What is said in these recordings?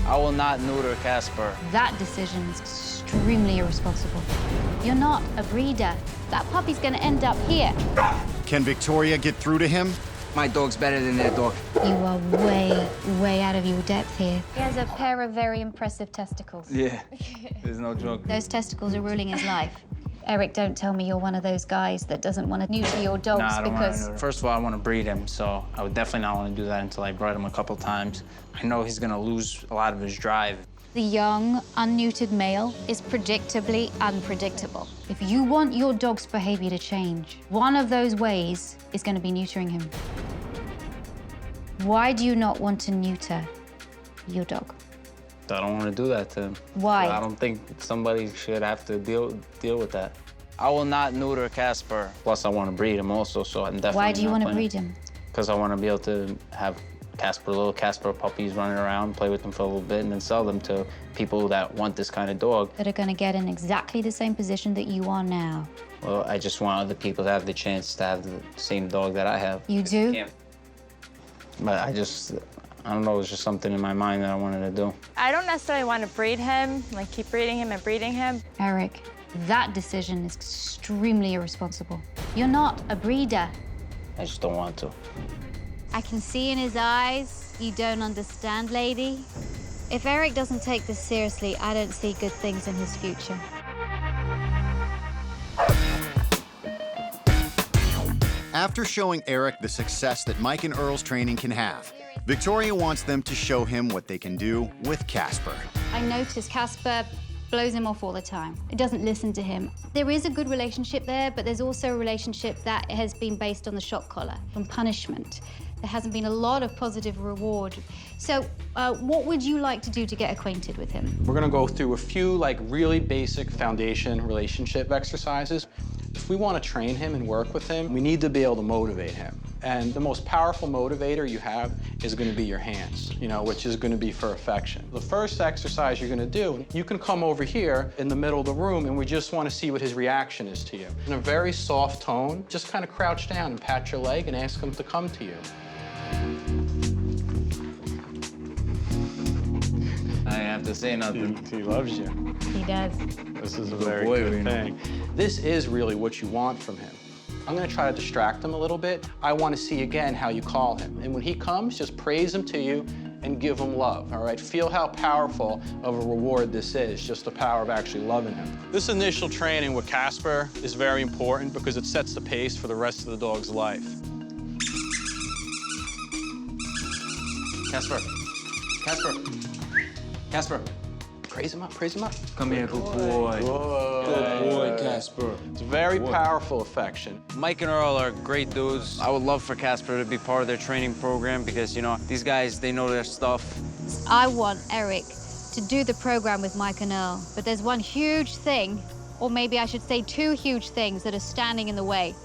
I will not neuter Casper. That decision is extremely irresponsible. You're not a breeder. That puppy's gonna end up here. Can Victoria get through to him? My dog's better than their dog. You are way, way out of your depth here. He has a pair of very impressive testicles. Yeah, there's no joke. Those testicles are ruling his life. Eric, don't tell me you're one of those guys that doesn't want to neuter your dogs Nah, I don't because... want to. First of all, I want to breed him, so I would definitely not want to do that until I bred him a couple times. I know he's going to lose a lot of his drive. The young, unneutered male is predictably unpredictable. If you want your dog's behavior to change, one of those ways is going to be neutering him. Why do you not want to neuter your dog? I don't want to do that to him. Why? I don't think somebody should have to deal with that. I will not neuter Casper. Plus, I want to breed him also, so I'm definitely Why do you not want to planning- breed him? Because I want to be able to have little Casper puppies running around, play with them for a little bit, and then sell them to people that want this kind of dog. That are going to get in exactly the same position that you are now. Well, I just want other people to have the chance to have the same dog that I have. You do? But I don't know, it's just something in my mind that I wanted to do. I don't necessarily want to breed him, like keep breeding him and breeding him. Eric, that decision is extremely irresponsible. You're not a breeder. I just don't want to. I can see in his eyes you don't understand, lady. If Eric doesn't take this seriously, I don't see good things in his future. After showing Eric the success that Mike and Earl's training can have, Victoria wants them to show him what they can do with Casper. I notice Casper blows him off all the time. It doesn't listen to him. There is a good relationship there, but there's also a relationship that has been based on the shock collar, on punishment. There hasn't been a lot of positive reward. So what would you like to do to get acquainted with him? We're gonna go through a few really basic foundation relationship exercises. If we wanna train him and work with him, we need to be able to motivate him. And the most powerful motivator you have is gonna be your hands, which is gonna be for affection. The first exercise you're gonna do, you can come over here in the middle of the room and we just wanna see what his reaction is to you. In a very soft tone, just kind of crouch down and pat your leg and ask him to come to you. I have to say nothing. He loves you. He does. This is a very good thing. This is really what you want from him. I'm gonna try to distract him a little bit. I wanna see again how you call him. And when he comes, just praise him to you and give him love, all right? Feel how powerful of a reward this is, just the power of actually loving him. This initial training with Casper is very important because it sets the pace for the rest of the dog's life. Casper. Casper. Casper. Praise him up, praise him up. Come here, good boy. Good boy, Casper. It's very powerful affection. Mike and Earl are great dudes. I would love for Casper to be part of their training program because, these guys, they know their stuff. I want Eric to do the program with Mike and Earl, but there's one huge thing, or maybe I should say two huge things that are standing in the way.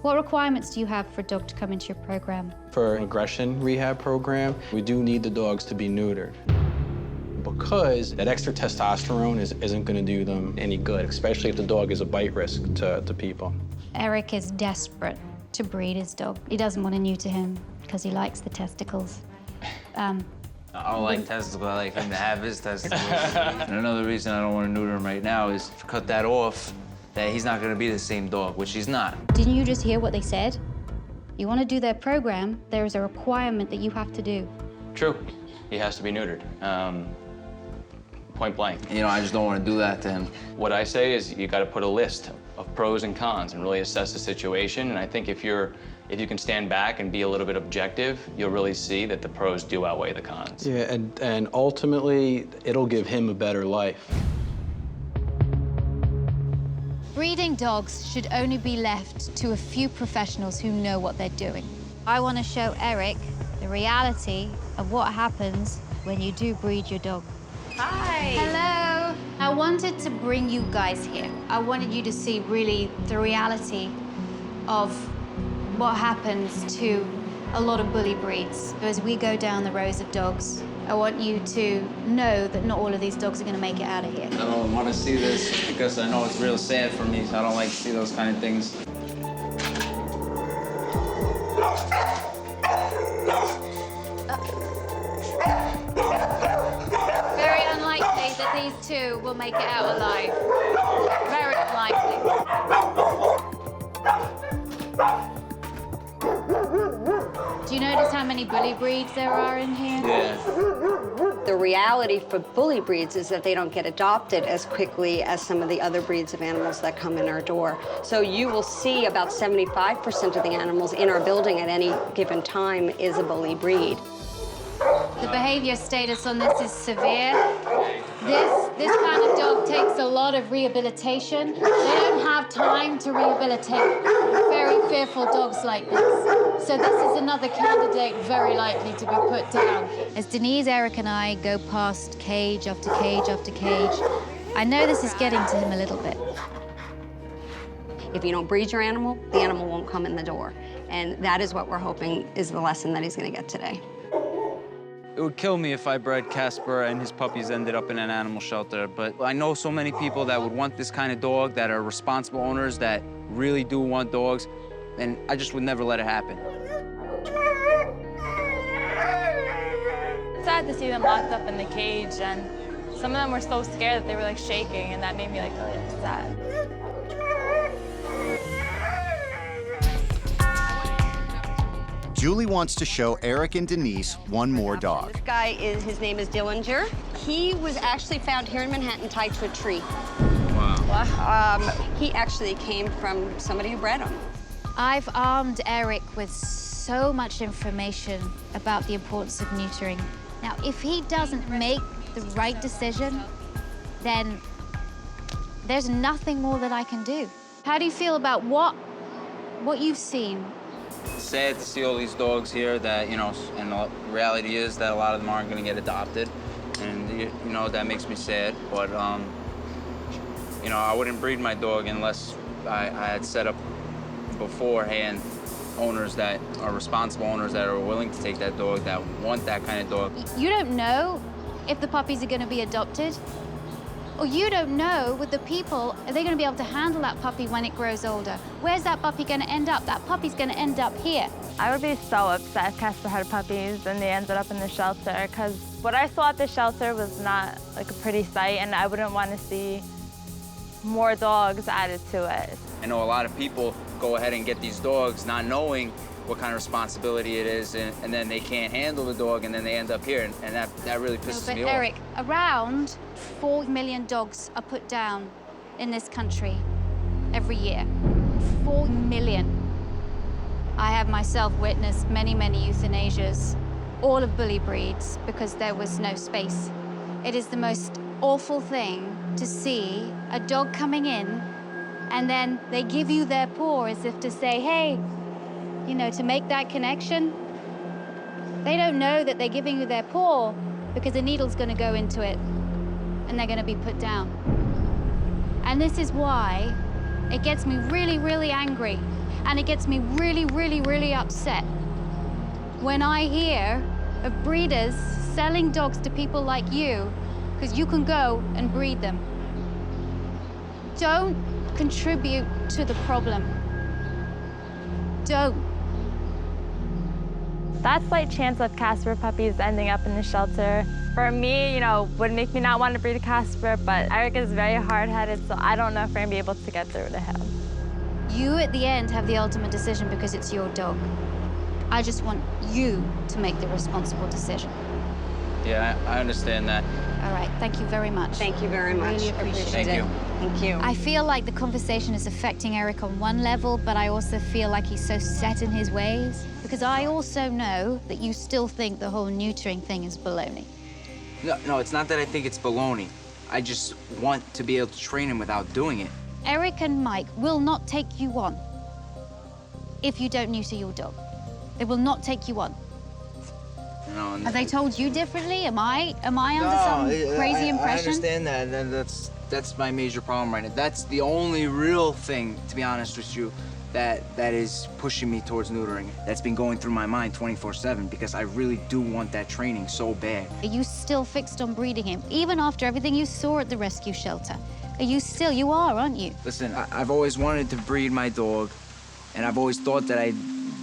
What requirements do you have for a dog to come into your program? For an aggression rehab program, we do need the dogs to be neutered because that extra testosterone isn't going to do them any good, especially if the dog is a bite risk to people. Eric is desperate to breed his dog. He doesn't want to neuter him because he likes the testicles. I don't like testicles. I like him to have his testicles. And another reason I don't want to neuter him right now is to cut that off, that he's not going to be the same dog, which he's not. Didn't you just hear what they said? You want to do their program, there is a requirement that you have to do. True. He has to be neutered. Point blank. I just don't want to do that to him. What I say is you got to put a list of pros and cons and really assess the situation. And I think if you can stand back and be a little bit objective, you'll really see that the pros do outweigh the cons. Yeah, and ultimately, it'll give him a better life. Breeding dogs should only be left to a few professionals who know what they're doing. I want to show Eric the reality of what happens when you do breed your dog. Hi. Hello. I wanted to bring you guys here. I wanted you to see really the reality of what happens to a lot of bully breeds. As we go down the rows of dogs, I want you to know that not all of these dogs are going to make it out of here. I don't want to see this because I know it's real sad for me, so I don't like to see those kind of things. these two will make it out alive. Very unlikely. Do you notice how many bully breeds there are in here? Yeah. The reality for bully breeds is that they don't get adopted as quickly as some of the other breeds of animals that come in our door. So you will see about 75% of the animals in our building at any given time is a bully breed. The behavior status on this is severe. This kind of dog takes a lot of rehabilitation. They don't have time to rehabilitate very fearful dogs like this. So this is another candidate very likely to be put down. As Denise, Eric, and I go past cage after cage after cage, I know this is getting to him a little bit. If you don't breed your animal, the animal won't come in the door. And that is what we're hoping is the lesson that he's going to get today. It would kill me if I bred Casper and his puppies ended up in an animal shelter, but I know so many people that would want this kind of dog, that are responsible owners, that really do want dogs, and I just would never let it happen. It's sad to see them locked up in the cage, and some of them were so scared that they were like shaking, and that made me like really sad. Julie wants to show Eric and Denise one more dog. This guy his name is Dillinger. He was actually found here in Manhattan tied to a tree. Wow. He actually came from somebody who bred him. I've armed Eric with so much information about the importance of neutering. Now, if he doesn't make the right decision, then there's nothing more that I can do. How do you feel about what you've seen? Sad to see all these dogs here that, you know, and the reality is that a lot of them aren't going to get adopted. And, you know, that makes me sad. But, you know, I wouldn't breed my dog unless I had set up beforehand owners that are responsible owners that are willing to take that dog, that want that kind of dog. You don't know if the puppies are going to be adopted, or you don't know with the people, are they going to be able to handle that puppy when it grows older? Where's that puppy going to end up? That puppy's going to end up here. I would be so upset if Casper had puppies and they ended up in the shelter, because what I saw at the shelter was not like a pretty sight, and I wouldn't want to see more dogs added to it. I know a lot of people go ahead and get these dogs not knowing what kind of responsibility it is, and then they can't handle the dog, and then they end up here, and that really pisses me off. But Eric, around 4 million dogs are put down in this country every year. 4 million. I have myself witnessed many, many euthanasias, all of bully breeds, because there was no space. It is the most awful thing to see a dog coming in, and then they give you their paw as if to say, hey, you know, to make that connection. They don't know that they're giving you their paw because a needle's going to go into it and they're going to be put down. And this is why it gets me really, really angry, and it gets me really, really, really upset when I hear of breeders selling dogs to people like you because you can go and breed them. Don't contribute to the problem. Don't. That slight chance of Casper puppies ending up in the shelter, for me, you know, would make me not want to breed a Casper, but Eric is very hard-headed, so I don't know if we're gonna be able to get through to him. You, at the end, have the ultimate decision because it's your dog. I just want you to make the responsible decision. Yeah, I understand that. All right, thank you very much. Thank you very much. Really appreciate Thank it. you. Thank you. I feel like the conversation is affecting Eric on one level, but I also feel like he's so set in his ways, because I also know that you still think the whole neutering thing is baloney. No, it's not that I think it's baloney. I just want to be able to train him without doing it. Eric and Mike will not take you on if you don't neuter your dog. They will not take you on. No, Have they told you differently? Am I under some crazy impression? I understand that, and that's my major problem right now. That's the only real thing, to be honest with you, that is pushing me towards neutering. That's been going through my mind 24/7, because I really do want that training so bad. Are you still fixed on breeding him, even after everything you saw at the rescue shelter? You are, aren't you? Listen, I've always wanted to breed my dog, and I've always thought that I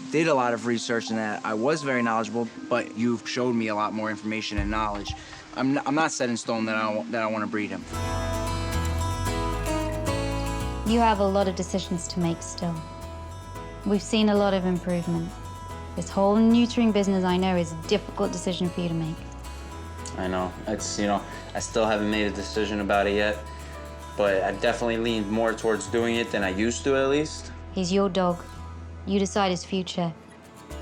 did a lot of research and that I was very knowledgeable, but you've showed me a lot more information and knowledge. I'm not set in stone that I want to breed him. You have a lot of decisions to make still. We've seen a lot of improvement. This whole neutering business, I know, is a difficult decision for you to make. I know. It's, you know, I still haven't made a decision about it yet, but I've definitely leaned more towards doing it than I used to, at least. He's your dog. You decide his future.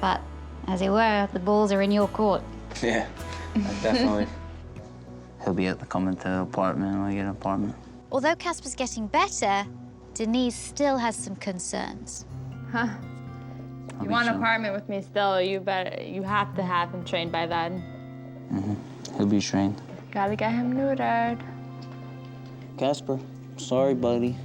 But, as it were, the balls are in your court. Yeah, definitely. He'll be able to come into the apartment when I get an apartment. Although Casper's getting better, Denise still has some concerns. Huh. You want an apartment with me still, you have to have him trained by then. He'll be trained. Gotta get him neutered. Casper, sorry, buddy.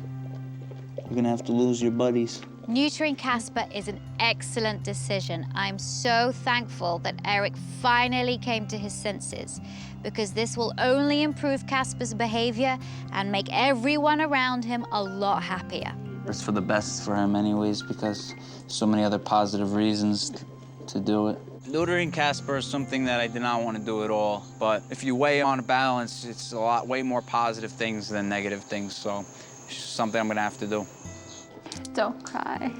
You're gonna have to lose your buddies. Neutering Casper is an excellent decision. I'm so thankful that Eric finally came to his senses, because this will only improve Casper's behavior and make everyone around him a lot happier. It's for the best for him anyways, because so many other positive reasons to do it. Neutering Casper is something that I did not want to do at all, but if you weigh on a balance, it's way more positive things than negative things, so it's just something I'm gonna have to do. Don't cry.